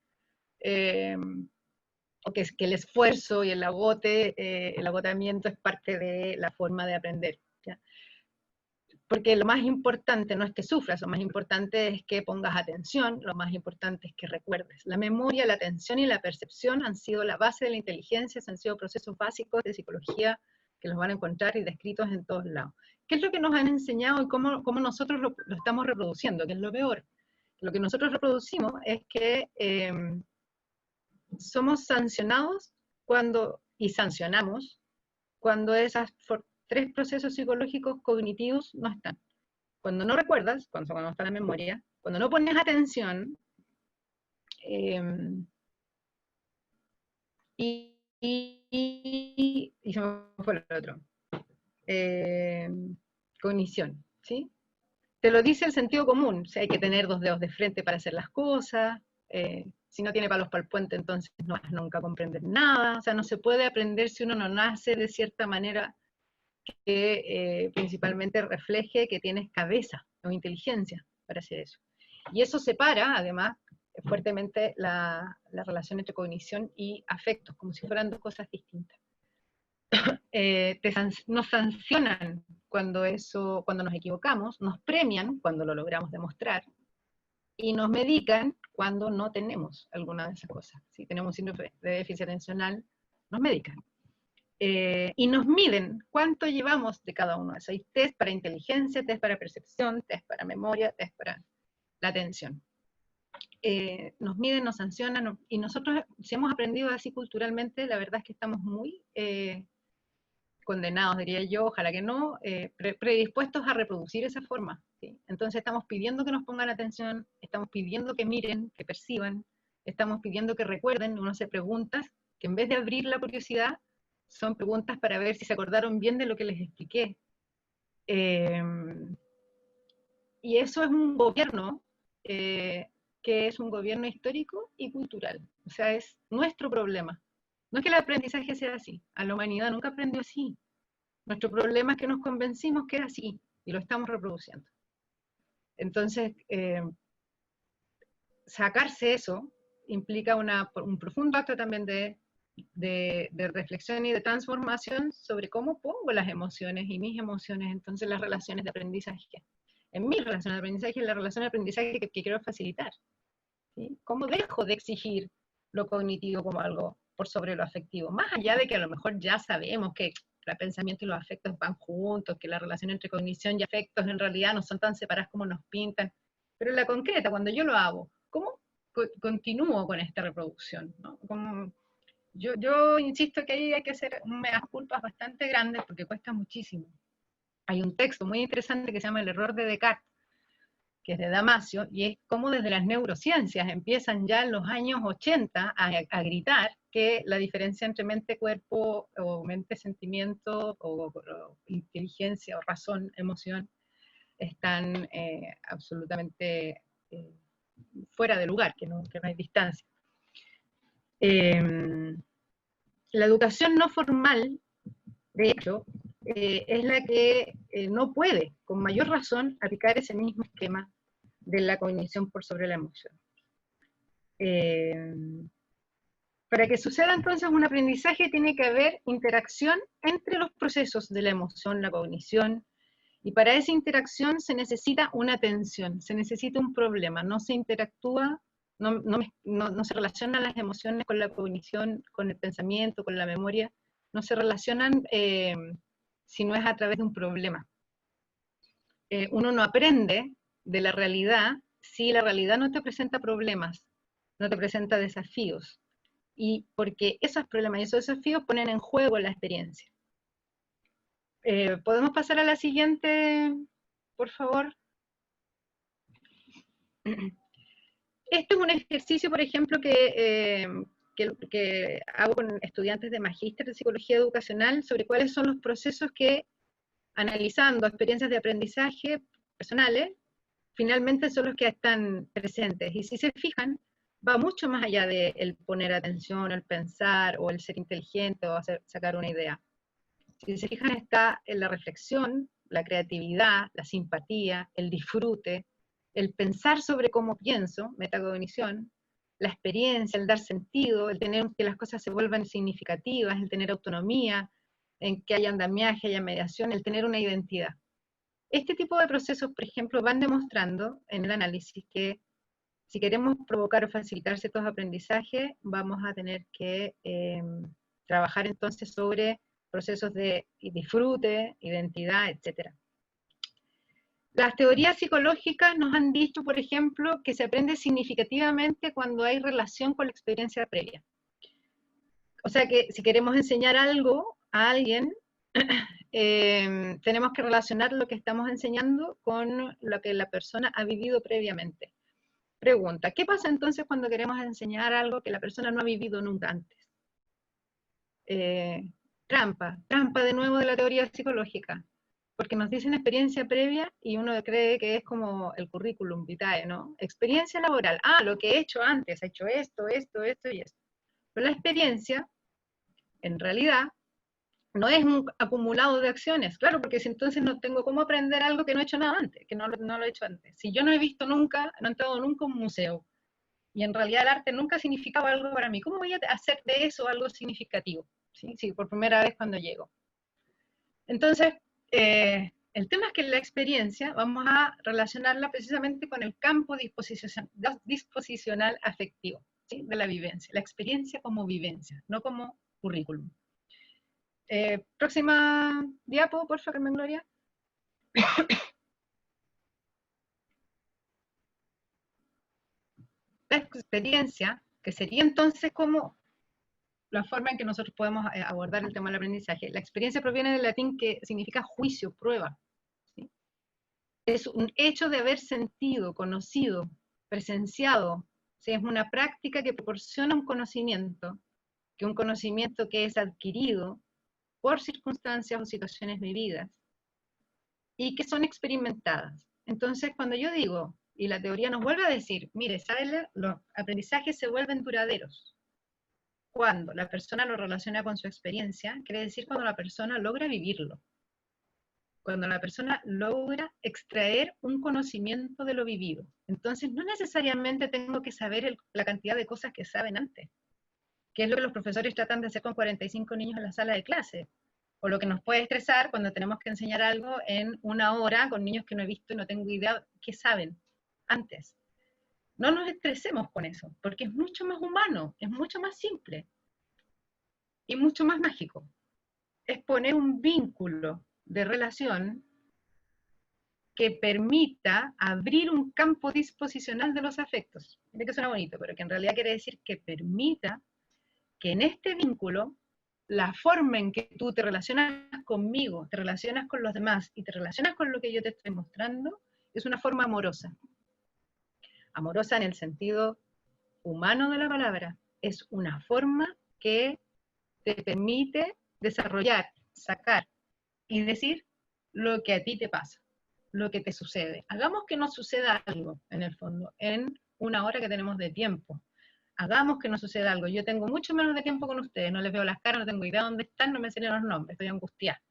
O que el esfuerzo y el agotamiento es parte de la forma de aprender, ¿ya? Porque lo más importante no es que sufras, lo más importante es que pongas atención, lo más importante es que recuerdes. La memoria, la atención y la percepción han sido la base de la inteligencia, han sido procesos básicos de psicología que los van a encontrar y descritos en todos lados. ¿Qué es lo que nos han enseñado y cómo nosotros lo estamos reproduciendo? Que es lo peor. Lo que nosotros reproducimos es que somos sancionados y sancionamos cuando esos 3 procesos psicológicos cognitivos no están. Cuando no recuerdas, cuando está la memoria, cuando no pones atención, y se me fue el otro. Cognición, ¿sí? Te lo dice el sentido común, o sea, hay que tener 2 dedos de frente para hacer las cosas, si no tiene palos para el puente, entonces no vas nunca a comprender nada, o sea, no se puede aprender si uno no nace de cierta manera que principalmente refleje que tienes cabeza o inteligencia para hacer eso. Y eso separa, además, fuertemente la relación entre cognición y afectos, como si fueran 2 cosas distintas. Nos sancionan cuando nos equivocamos, nos premian cuando lo logramos demostrar, y nos medican cuando no tenemos alguna de esas cosas. Si tenemos síndrome de déficit atencional, nos medican. Y nos miden cuánto llevamos de cada uno de esos. Hay test para inteligencia, test para percepción, test para memoria, test para la atención. Nos miden, nos sancionan, y nosotros, si hemos aprendido así culturalmente, la verdad es que estamos muy condenados, diría yo, ojalá que no, predispuestos a reproducir esa forma, ¿sí? Entonces estamos pidiendo que nos pongan atención, estamos pidiendo que miren, que perciban, estamos pidiendo que recuerden, uno hace preguntas que en vez de abrir la curiosidad, son preguntas para ver si se acordaron bien de lo que les expliqué. Y eso es un gobierno que es un gobierno histórico y cultural, o sea, es nuestro problema. No es que el aprendizaje sea así, a la humanidad nunca aprendió así. Nuestro problema es que nos convencimos que era así, y lo estamos reproduciendo. Entonces, sacarse eso implica un profundo acto también de reflexión y de transformación sobre cómo pongo las emociones y mis emociones, entonces las relaciones de aprendizaje. En mis relaciones de aprendizaje, en la relación de aprendizaje que quiero facilitar. ¿Sí? ¿Cómo dejo de exigir lo cognitivo como algo por sobre lo afectivo? Más allá de que a lo mejor ya sabemos que el pensamiento y los afectos van juntos, que la relación entre cognición y afectos en realidad no son tan separadas como nos pintan, pero en la concreta, cuando yo lo hago, ¿cómo continúo con esta reproducción? ¿No? Yo insisto que ahí hay que hacer unas culpas bastante grandes porque cuesta muchísimo. Hay un texto muy interesante que se llama El error de Descartes, que es de Damasio, y es como desde las neurociencias empiezan ya en los años 80 a gritar que la diferencia entre mente-cuerpo, o mente-sentimiento, o inteligencia, o razón, emoción, están absolutamente fuera de lugar, que no hay distancia. La educación no formal, de hecho, es la que no puede, con mayor razón, aplicar ese mismo esquema de la cognición por sobre la emoción. Para que suceda entonces un aprendizaje tiene que haber interacción entre los procesos de la emoción, la cognición, y para esa interacción se necesita una atención, se necesita un problema, no se interactúa, no se relacionan las emociones con la cognición, con el pensamiento, con la memoria, no se relacionan si no es a través de un problema. Uno no aprende de la realidad si la realidad no te presenta problemas, no te presenta desafíos, y porque esos problemas y esos desafíos ponen en juego la experiencia. ¿Podemos pasar a la siguiente, por favor? Este es un ejercicio, por ejemplo, que hago con estudiantes de magíster de psicología educacional sobre cuáles son los procesos que, analizando experiencias de aprendizaje personales, finalmente son los que están presentes. Y si se fijan, va mucho más allá de el poner atención, el pensar, o el ser inteligente, o sacar una idea. Si se fijan, está en la reflexión, la creatividad, la simpatía, el disfrute, el pensar sobre cómo pienso, metacognición, la experiencia, el dar sentido, el tener que las cosas se vuelvan significativas, el tener autonomía, en que haya andamiaje, haya mediación, el tener una identidad. Este tipo de procesos, por ejemplo, van demostrando en el análisis que si queremos provocar o facilitar ciertos aprendizajes, vamos a tener que trabajar entonces sobre procesos de disfrute, identidad, etc. Las teorías psicológicas nos han dicho, por ejemplo, que se aprende significativamente cuando hay relación con la experiencia previa. O sea que si queremos enseñar algo a alguien, tenemos que relacionar lo que estamos enseñando con lo que la persona ha vivido previamente. Pregunta, ¿qué pasa entonces cuando queremos enseñar algo que la persona no ha vivido nunca antes? Trampa de nuevo de la teoría psicológica, porque nos dicen experiencia previa y uno cree que es como el currículum vitae, ¿no? Experiencia laboral, lo que he hecho antes, he hecho esto, esto, esto y esto. Pero la experiencia, en realidad, no es un acumulado de acciones, claro, porque si entonces no tengo cómo aprender algo que no he hecho nada antes, que no lo he hecho antes. Si yo no he visto nunca, no he entrado nunca a un museo, y en realidad el arte nunca significaba algo para mí, ¿cómo voy a hacer de eso algo significativo? Sí, por primera vez cuando llego. Entonces, el tema es que la experiencia vamos a relacionarla precisamente con el campo disposicional afectivo, ¿sí? De la vivencia, la experiencia como vivencia, no como currículum. Próxima diapo, por favor, Carmen Gloria. La experiencia, que sería entonces como la forma en que nosotros podemos abordar el tema del aprendizaje. La experiencia proviene del latín que significa juicio, prueba. ¿Sí? Es un hecho de haber sentido, conocido, presenciado. ¿Sí? Es una práctica que proporciona un conocimiento que es adquirido por circunstancias o situaciones vividas y que son experimentadas. Entonces, cuando yo digo, y la teoría nos vuelve a decir, mire, ¿sabe? Los aprendizajes se vuelven duraderos cuando la persona lo relaciona con su experiencia, quiere decir cuando la persona logra vivirlo, cuando la persona logra extraer un conocimiento de lo vivido. Entonces, no necesariamente tengo que saber la cantidad de cosas que saben antes, que es lo que los profesores tratan de hacer con 45 niños en la sala de clase, o lo que nos puede estresar cuando tenemos que enseñar algo en una hora con niños que no he visto y no tengo idea qué saben antes. No nos estresemos con eso, porque es mucho más humano, es mucho más simple y mucho más mágico. Es poner un vínculo de relación que permita abrir un campo disposicional de los afectos. Mira que suena bonito, pero que en realidad quiere decir que permita que en este vínculo la forma en que tú te relacionas conmigo, te relacionas con los demás y te relacionas con lo que yo te estoy mostrando, es una forma amorosa. Amorosa en el sentido humano de la palabra. Es una forma que te permite desarrollar, sacar y decir lo que a ti te pasa, lo que te sucede. Hagamos que nos suceda algo, en el fondo, en una hora que tenemos de tiempo. Hagamos que nos suceda algo. Yo tengo mucho menos de tiempo con ustedes, no les veo las caras, no tengo idea de dónde están, no me enseñan los nombres, estoy angustiada,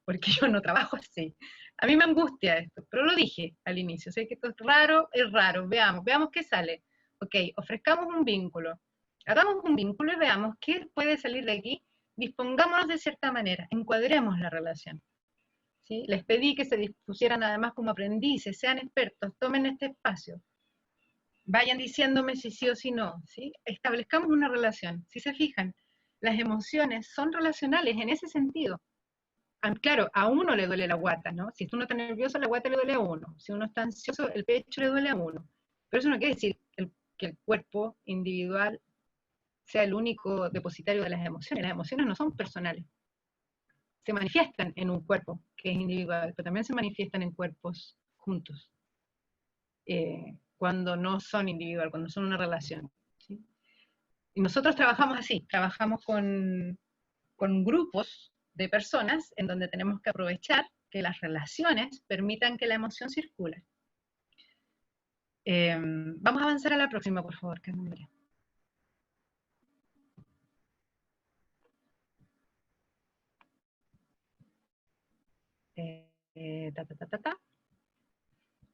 porque yo no trabajo así. A mí me angustia esto, pero lo dije al inicio, sé que esto es raro, veamos qué sale. Ok, ofrezcamos un vínculo, hagamos un vínculo y veamos qué puede salir de aquí, dispongámonos de cierta manera, encuadremos la relación. ¿Sí? Les pedí que se dispusieran además como aprendices, sean expertos, tomen este espacio, vayan diciéndome si sí o si no, ¿sí? Establezcamos una relación. Si se fijan, las emociones son relacionales en ese sentido. Claro, a uno le duele la guata, ¿no? Si uno está nervioso, la guata le duele a uno. Si uno está ansioso, el pecho le duele a uno. Pero eso no quiere decir que el cuerpo individual sea el único depositario de las emociones. Las emociones no son personales. Se manifiestan en un cuerpo que es individual, pero también se manifiestan en cuerpos juntos, cuando no son individual, cuando son una relación. ¿Sí? Y nosotros trabajamos así, trabajamos con grupos de personas en donde tenemos que aprovechar que las relaciones permitan que la emoción circule. Vamos a avanzar a la próxima, por favor, Carmen María.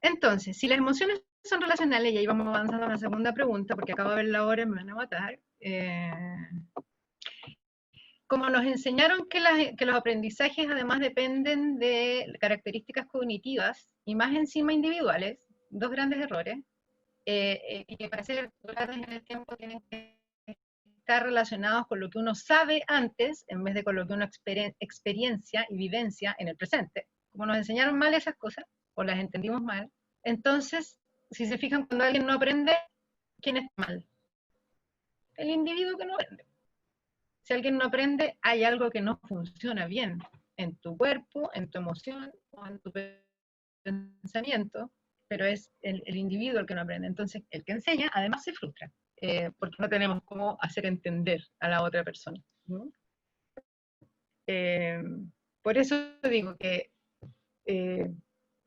Entonces, si las emociones son relacionales, y ahí vamos avanzando a la segunda pregunta, porque acabo de ver la hora y me van a matar. Como nos enseñaron que los aprendizajes además dependen de características cognitivas y más encima individuales, dos grandes errores, y que para ser durables en el tiempo tienen que estar relacionados con lo que uno sabe antes, en vez de con lo que uno experiencia y vivencia en el presente. Como nos enseñaron mal esas cosas, o las entendimos mal, entonces, si se fijan, cuando alguien no aprende, ¿quién está mal? El individuo que no aprende. Si alguien no aprende, hay algo que no funciona bien en tu cuerpo, en tu emoción o en tu pensamiento, pero es el individuo el que no aprende. Entonces, el que enseña, además, se frustra, porque no tenemos cómo hacer entender a la otra persona, ¿no? Por eso digo que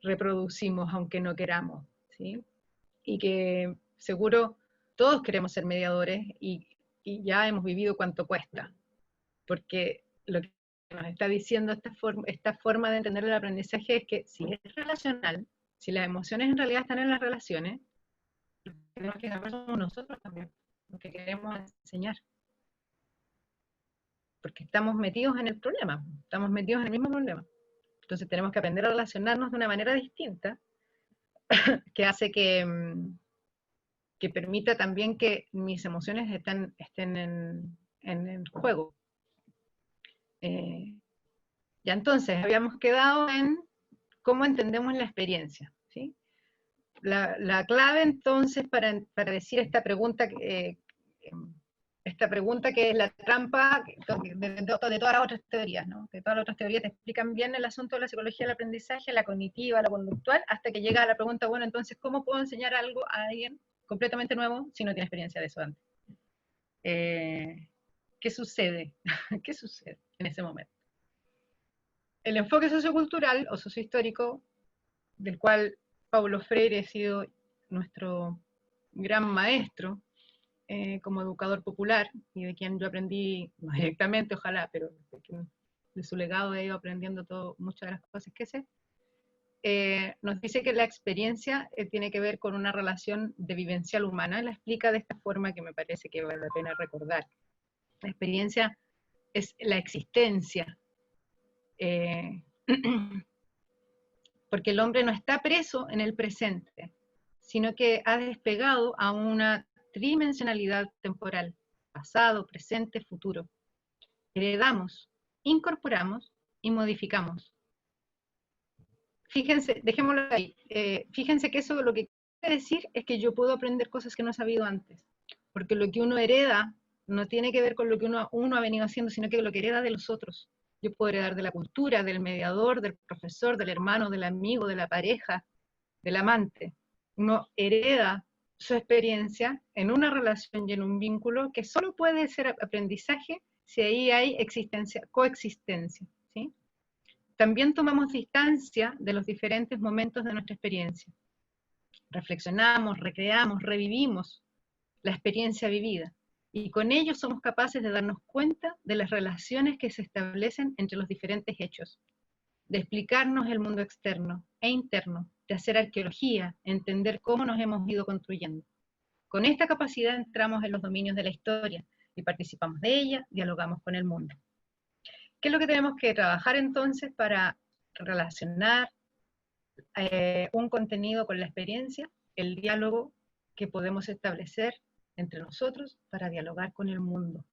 reproducimos aunque no queramos, ¿sí? Y que seguro todos queremos ser mediadores y ya hemos vivido cuánto cuesta, porque lo que nos está diciendo esta forma de entender el aprendizaje es que si es relacional, si las emociones en realidad están en las relaciones, lo que tenemos que saber somos nosotros también, lo que queremos enseñar. Porque estamos metidos en el problema, estamos metidos en el mismo problema. Entonces tenemos que aprender a relacionarnos de una manera distinta, que hace que permita también que mis emociones estén en juego. Ya entonces, habíamos quedado en cómo entendemos la experiencia, ¿sí? La clave entonces para decir esta pregunta que es la trampa de todas las otras teorías, ¿no? Que todas las otras teorías te explican bien el asunto de la psicología del aprendizaje, la cognitiva, la conductual, hasta que llega a la pregunta, bueno, entonces, ¿cómo puedo enseñar algo a alguien completamente nuevo si no tiene experiencia de eso antes? ¿Qué sucede? ¿Qué sucede en ese momento? El enfoque sociocultural o sociohistórico, del cual Paulo Freire ha sido nuestro gran maestro como educador popular, y de quien yo aprendí, no directamente, ojalá, pero de su legado he ido aprendiendo muchas de las cosas que sé, nos dice que la experiencia tiene que ver con una relación de vivencial humana. La explica de esta forma que me parece que vale la pena recordar. La experiencia es la existencia, porque el hombre no está preso en el presente, sino que ha despegado a una tridimensionalidad temporal, pasado, presente, futuro. Heredamos, incorporamos y modificamos. Fíjense, dejémoslo ahí, fíjense que eso lo que quiere decir es que yo puedo aprender cosas que no he sabido antes, porque lo que uno hereda no tiene que ver con lo que uno ha venido haciendo, sino que lo que hereda de los otros. Yo puedo heredar de la cultura, del mediador, del profesor, del hermano, del amigo, de la pareja, del amante. Uno hereda su experiencia en una relación y en un vínculo que solo puede ser aprendizaje si ahí hay coexistencia, ¿sí? También tomamos distancia de los diferentes momentos de nuestra experiencia. Reflexionamos, recreamos, revivimos la experiencia vivida. Y con ello somos capaces de darnos cuenta de las relaciones que se establecen entre los diferentes hechos, de explicarnos el mundo externo e interno, de hacer arqueología, entender cómo nos hemos ido construyendo. Con esta capacidad entramos en los dominios de la historia y participamos de ella, dialogamos con el mundo. ¿Qué es lo que tenemos que trabajar entonces para relacionar un contenido con la experiencia? El diálogo que podemos establecer entre nosotros para dialogar con el mundo.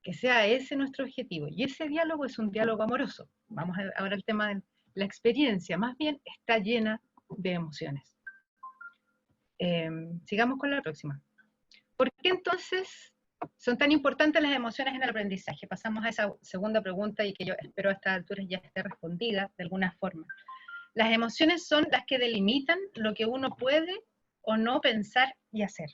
Que sea ese nuestro objetivo. Y ese diálogo es un diálogo amoroso. Vamos ahora al tema de la experiencia. Más bien está llena de emociones. Sigamos con la próxima. ¿Por qué entonces son tan importantes las emociones en el aprendizaje? Pasamos a esa segunda pregunta y que yo espero a estas alturas ya esté respondida de alguna forma. Las emociones son las que delimitan lo que uno puede o no pensar y hacer.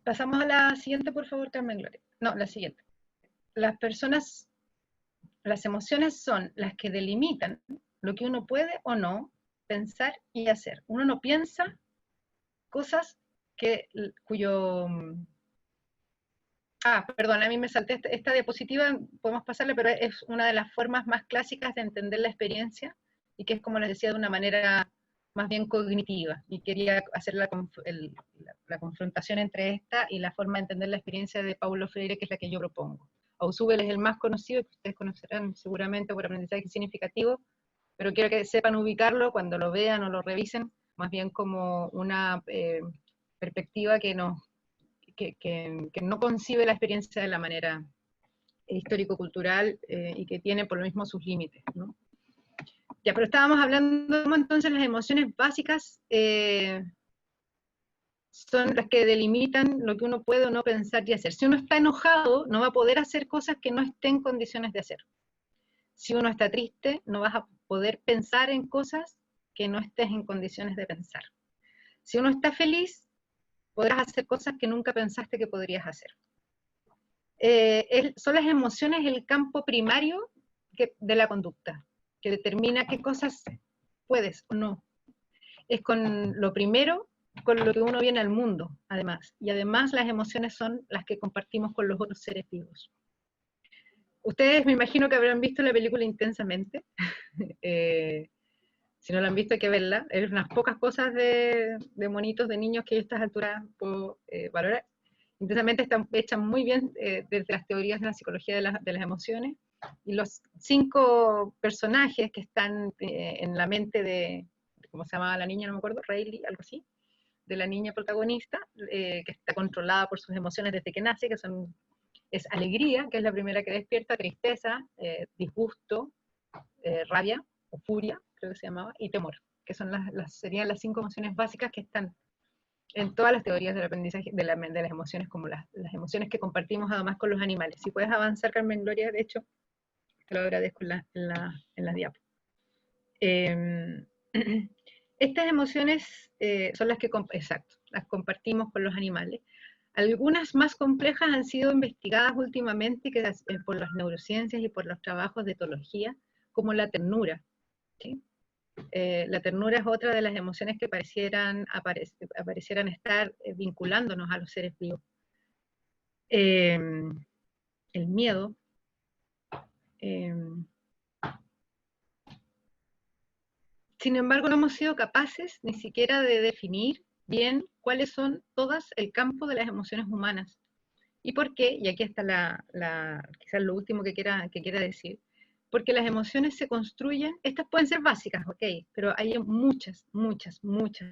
Pasamos a la siguiente, por favor, Carmen Gloria. No, la siguiente. Las emociones son las que delimitan lo que uno puede o no pensar y hacer. Uno no piensa cosas perdón, a mí me salté esta diapositiva, podemos pasarle, pero es una de las formas más clásicas de entender la experiencia y que es, como les decía, de una manera más bien cognitiva. Y quería hacer la confrontación entre esta y la forma de entender la experiencia de Paulo Freire, que es la que yo propongo. Ausubel es el más conocido, que ustedes conocerán seguramente por aprendizaje significativo, pero quiero que sepan ubicarlo cuando lo vean o lo revisen, más bien como una perspectiva que no concibe la experiencia de la manera histórico-cultural y que tiene por lo mismo sus límites, ¿no? Ya, pero estábamos hablando de cómo entonces las emociones básicas son las que delimitan lo que uno puede o no pensar y hacer. Si uno está enojado, no va a poder hacer cosas que no esté en condiciones de hacer. Si uno está triste, no vas a poder pensar en cosas que no estés en condiciones de pensar. Si uno está feliz, podrás hacer cosas que nunca pensaste que podrías hacer. Son las emociones el campo primario de la conducta, que determina qué cosas puedes o no. Es con lo primero, con lo que uno viene al mundo, además. Y además las emociones son las que compartimos con los otros seres vivos. Ustedes me imagino que habrán visto la película Intensamente. Si no la han visto hay que verla. Es unas pocas cosas de monitos, de niños que a estas alturas puedo valorar. Intensamente está hecha muy bien desde las teorías de la psicología de las emociones. Y los 5 personajes que están en la mente de, ¿cómo se llamaba la niña? No me acuerdo, Rayleigh, algo así, de la niña protagonista, que está controlada por sus emociones desde que nace, que es alegría, que es la primera que despierta, tristeza, disgusto, rabia o furia, creo que se llamaba, y temor, que son serían las 5 emociones básicas que están en todas las teorías del aprendizaje de las emociones, como las emociones que compartimos además con los animales. Si puedes avanzar, Carmen Gloria, de hecho, te lo agradezco en la diapo. Estas emociones son las que las compartimos con los animales. Algunas más complejas han sido investigadas últimamente por las neurociencias y por los trabajos de etología, como la ternura, ¿sí? La ternura es otra de las emociones que parecieran estar vinculándonos a los seres vivos. El miedo. Sin embargo, no hemos sido capaces ni siquiera de definir bien cuáles son todas el campo de las emociones humanas. ¿Y por qué? Y aquí está quizás lo último que quiera decir. Porque las emociones se construyen, estas pueden ser básicas, ok, pero hay muchas,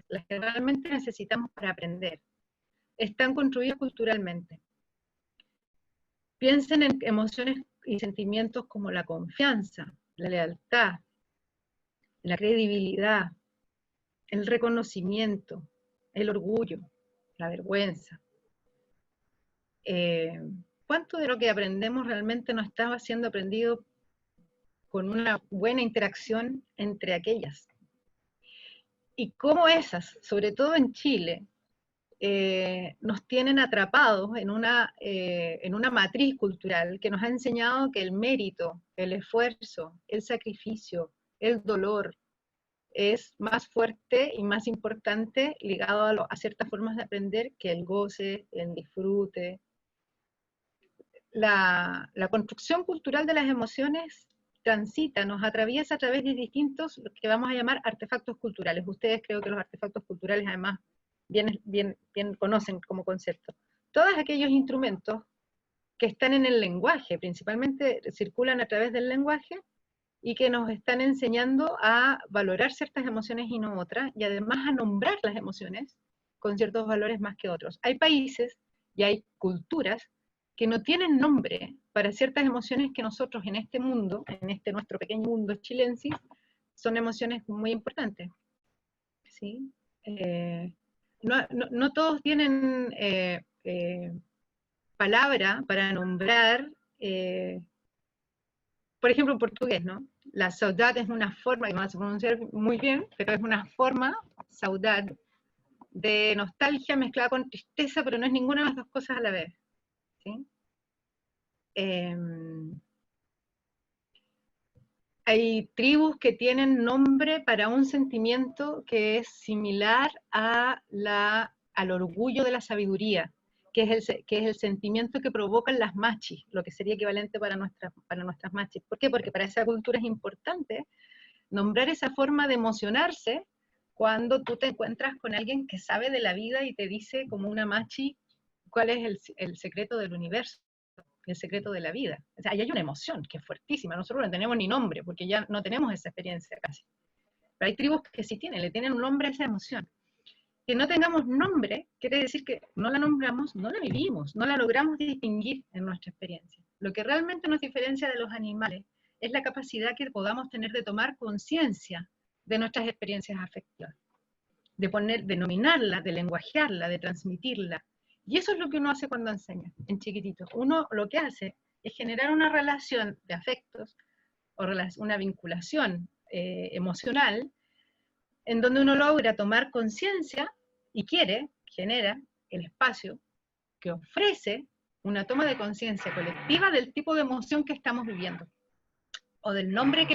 las que realmente necesitamos para aprender. Están construidas culturalmente. Piensen en emociones y sentimientos como la confianza, la lealtad, la credibilidad, el reconocimiento, el orgullo, la vergüenza. ¿Cuánto de lo que aprendemos realmente no estaba siendo aprendido con una buena interacción entre aquellas? Y cómo esas, sobre todo en Chile, nos tienen atrapados en una matriz cultural que nos ha enseñado que el mérito, el esfuerzo, el sacrificio, el dolor, es más fuerte y más importante ligado a ciertas formas de aprender que el goce, el disfrute. La construcción cultural de las emociones transita, nos atraviesa a través de distintos, lo que vamos a llamar artefactos culturales. Ustedes creo que los artefactos culturales además bien conocen como concepto. Todos aquellos instrumentos que están en el lenguaje, principalmente circulan a través del lenguaje, y que nos están enseñando a valorar ciertas emociones y no otras, y además a nombrar las emociones con ciertos valores más que otros. Hay países y hay culturas que no tienen nombre para ciertas emociones que nosotros en este mundo, en este nuestro pequeño mundo chilensis, son emociones muy importantes. ¿Sí? No todos tienen palabra para nombrar, por ejemplo, en portugués, ¿no? La saudade es una forma, que no la sé pronunciar muy bien, pero es una forma, saudade, de nostalgia mezclada con tristeza, pero no es ninguna de las dos cosas a la vez. ¿Sí? Hay tribus que tienen nombre para un sentimiento que es similar al orgullo de la sabiduría, que es el sentimiento que provocan las machis, lo que sería equivalente para nuestras machis. ¿Por qué? Porque para esa cultura es importante nombrar esa forma de emocionarse cuando tú te encuentras con alguien que sabe de la vida y te dice como una machi cuál es el secreto del universo. el secreto de la vida. O sea, ahí hay una emoción que es fuertísima, nosotros no tenemos ni nombre, porque ya no tenemos esa experiencia casi. Pero hay tribus que sí tienen, le tienen un nombre a esa emoción. Que no tengamos nombre quiere decir que no la nombramos, no la vivimos, no la logramos distinguir en nuestra experiencia. Lo que realmente nos diferencia de los animales es la capacidad que podamos tener de tomar conciencia de nuestras experiencias afectivas, de nominarla, de lenguajearla, de transmitirla. Y eso es lo que uno hace cuando enseña, en chiquitito. Uno lo que hace es generar una relación de afectos, o una vinculación emocional, en donde uno logra tomar conciencia y genera el espacio que ofrece una toma de conciencia colectiva del tipo de emoción que estamos viviendo, o de los nombres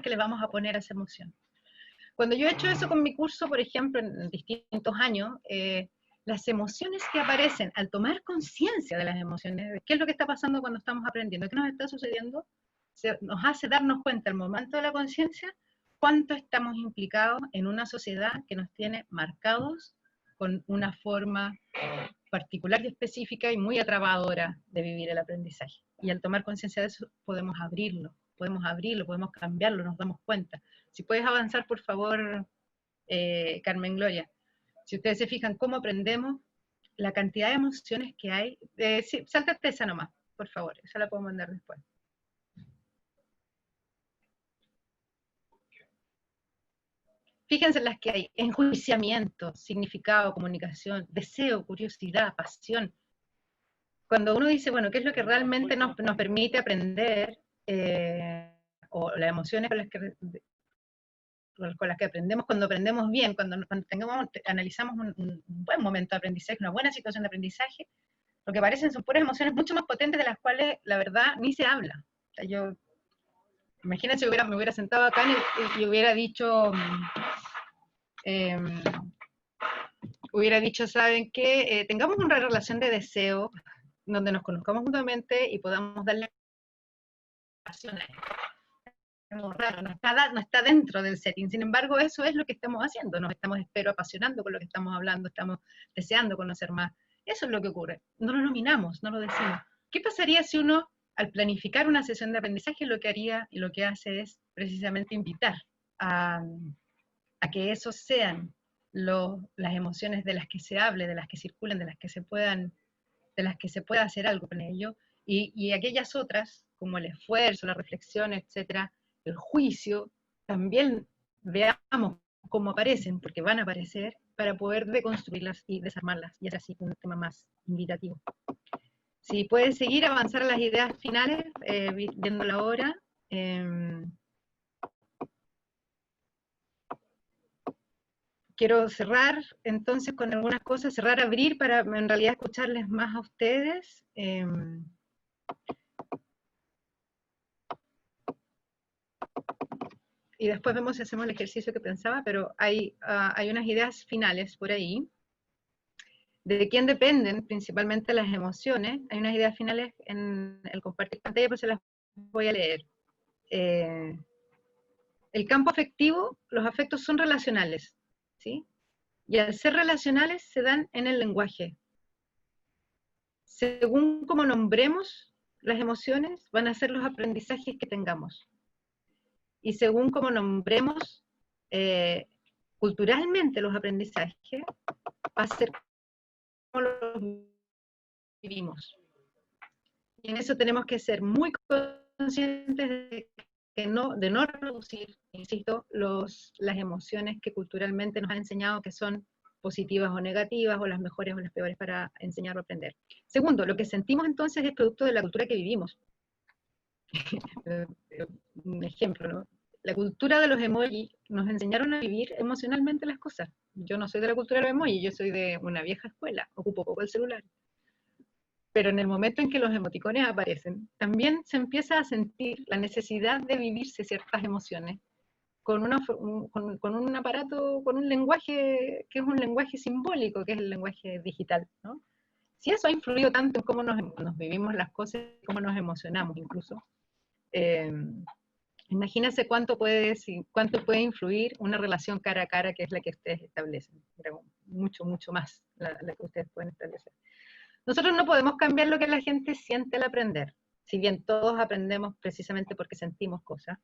que le vamos a poner a esa emoción. Cuando yo he hecho eso con mi curso, por ejemplo, en distintos años, las emociones que aparecen al tomar conciencia de las emociones, qué es lo que está pasando cuando estamos aprendiendo, qué nos está sucediendo, nos hace darnos cuenta al momento de la conciencia cuánto estamos implicados en una sociedad que nos tiene marcados con una forma particular y específica y muy atrapadora de vivir el aprendizaje. Y al tomar conciencia de eso podemos abrirlo, podemos cambiarlo, nos damos cuenta. Si puedes avanzar, por favor, Carmen Gloria. Si ustedes se fijan cómo aprendemos, la cantidad de emociones que hay. Sí, sáltate esa nomás, por favor, esa la puedo mandar después. Fíjense en las que hay: enjuiciamiento, significado, comunicación, deseo, curiosidad, pasión. Cuando uno dice, bueno, ¿qué es lo que realmente nos permite aprender? O las emociones con las que aprendemos cuando aprendemos bien, cuando analizamos un buen momento de aprendizaje, una buena situación de aprendizaje, lo que aparecen son puras emociones mucho más potentes de las cuales, la verdad, ni se habla. O sea, imagínense si me hubiera sentado acá y hubiera dicho, ¿saben qué? Tengamos una relación de deseo, donde nos conozcamos mutuamente y podamos darle pasión a esto. Raro, no está dentro del setting. Sin embargo, eso es lo que estamos haciendo. Nos estamos, espero, apasionando con lo que estamos hablando, estamos deseando conocer más. Eso es lo que ocurre. No lo nominamos, no lo decimos. ¿Qué pasaría si uno, al planificar una sesión de aprendizaje, lo que haría y lo que hace es precisamente invitar a que esos sean las emociones de las que se hable, de las que circulen, de las que se pueda hacer algo con ello, y aquellas otras, como el esfuerzo, la reflexión, etcétera, el juicio, también veamos cómo aparecen, porque van a aparecer, para poder deconstruirlas y desarmarlas, y es así un tema más invitativo. Si puedes seguir, avanzar a las ideas finales, viendo la hora. Quiero cerrar entonces con algunas cosas, abrir para en realidad escucharles más a ustedes. Y después vemos si hacemos el ejercicio que pensaba, pero hay unas ideas finales por ahí. ¿De quién dependen principalmente las emociones? Hay unas ideas finales en el compartir pantalla, pues se las voy a leer. El campo afectivo, los afectos son relacionales, ¿sí? Y al ser relacionales se dan en el lenguaje. Según cómo nombremos las emociones, van a ser los aprendizajes que tengamos. Y según cómo nombremos culturalmente los aprendizajes, va a ser como los vivimos. Y en eso tenemos que ser muy conscientes de no reducir, insisto, las emociones que culturalmente nos han enseñado que son positivas o negativas, o las mejores o las peores para enseñar o aprender. Segundo, lo que sentimos entonces es producto de la cultura que vivimos. Un ejemplo, ¿no? La cultura de los emojis nos enseñaron a vivir emocionalmente las cosas. Yo no soy de la cultura de los emojis, yo soy de una vieja escuela, ocupo poco el celular. Pero en el momento en que los emoticones aparecen, también se empieza a sentir la necesidad de vivirse ciertas emociones con un aparato, con un lenguaje que es un lenguaje simbólico, que es el lenguaje digital, ¿no? Si eso ha influido tanto en cómo nos vivimos las cosas, cómo nos emocionamos incluso, imagínense cuánto puede influir una relación cara a cara, que es la que ustedes establecen, pero mucho, mucho más la que ustedes pueden establecer. Nosotros no podemos cambiar lo que la gente siente al aprender. Si bien todos aprendemos precisamente porque sentimos cosas,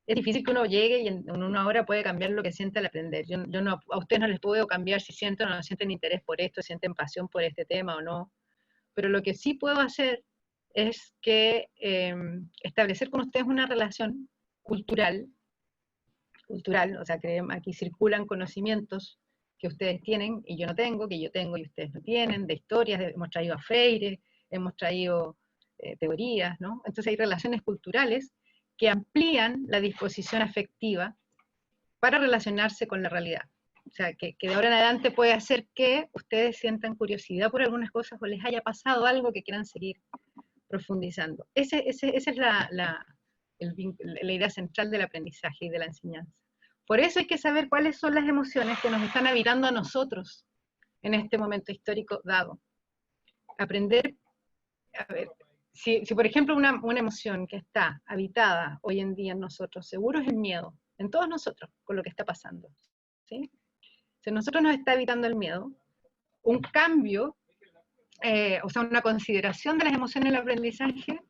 es difícil que uno llegue y en una hora puede cambiar lo que siente al aprender. Yo no, a ustedes no les puedo cambiar si sienten o no sienten interés por esto, sienten pasión por este tema o no. Pero lo que sí puedo hacer es que establecer con ustedes una relación cultural, o sea, que aquí circulan conocimientos que ustedes tienen y yo no tengo, que yo tengo y ustedes no tienen, de historias, hemos traído a Freire, hemos traído teorías, ¿no? Entonces hay relaciones culturales que amplían la disposición afectiva para relacionarse con la realidad. O sea, que de ahora en adelante puede hacer que ustedes sientan curiosidad por algunas cosas o les haya pasado algo que quieran seguir profundizando. Esa es la idea central del aprendizaje y de la enseñanza. Por eso hay que saber cuáles son las emociones que nos están habitando a nosotros en este momento histórico dado. Aprender, a ver, si por ejemplo una emoción que está habitada hoy en día en nosotros, seguro es el miedo, en todos nosotros, con lo que está pasando. ¿Sí? Si a nosotros nos está habitando el miedo, un cambio, o sea, una consideración de las emociones en el aprendizaje,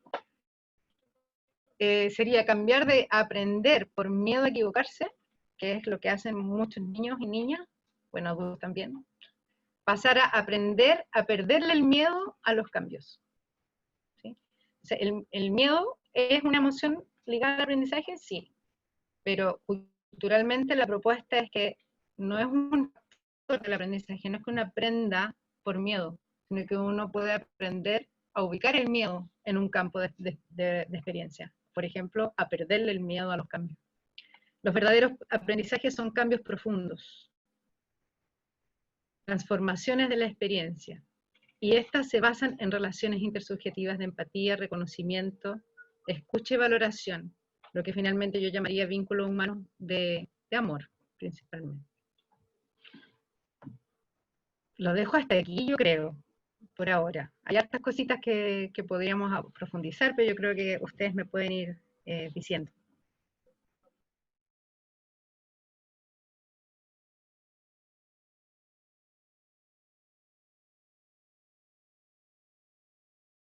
sería cambiar de aprender por miedo a equivocarse, que es lo que hacen muchos niños y niñas, bueno, adultos también, pasar a aprender a perderle el miedo a los cambios. ¿Sí? O sea, el miedo es una emoción ligada al aprendizaje, sí, pero culturalmente la propuesta es que no es un factor del aprendizaje, no es que uno aprenda por miedo, sino que uno puede aprender a ubicar el miedo en un campo de experiencia. Por ejemplo, a perderle el miedo a los cambios. Los verdaderos aprendizajes son cambios profundos, transformaciones de la experiencia, y estas se basan en relaciones intersubjetivas de empatía, reconocimiento, escucha y valoración, lo que finalmente yo llamaría vínculos humanos de amor, principalmente. Lo dejo hasta aquí, yo creo, por ahora. Hay hartas cositas que podríamos profundizar, pero yo creo que ustedes me pueden ir diciendo.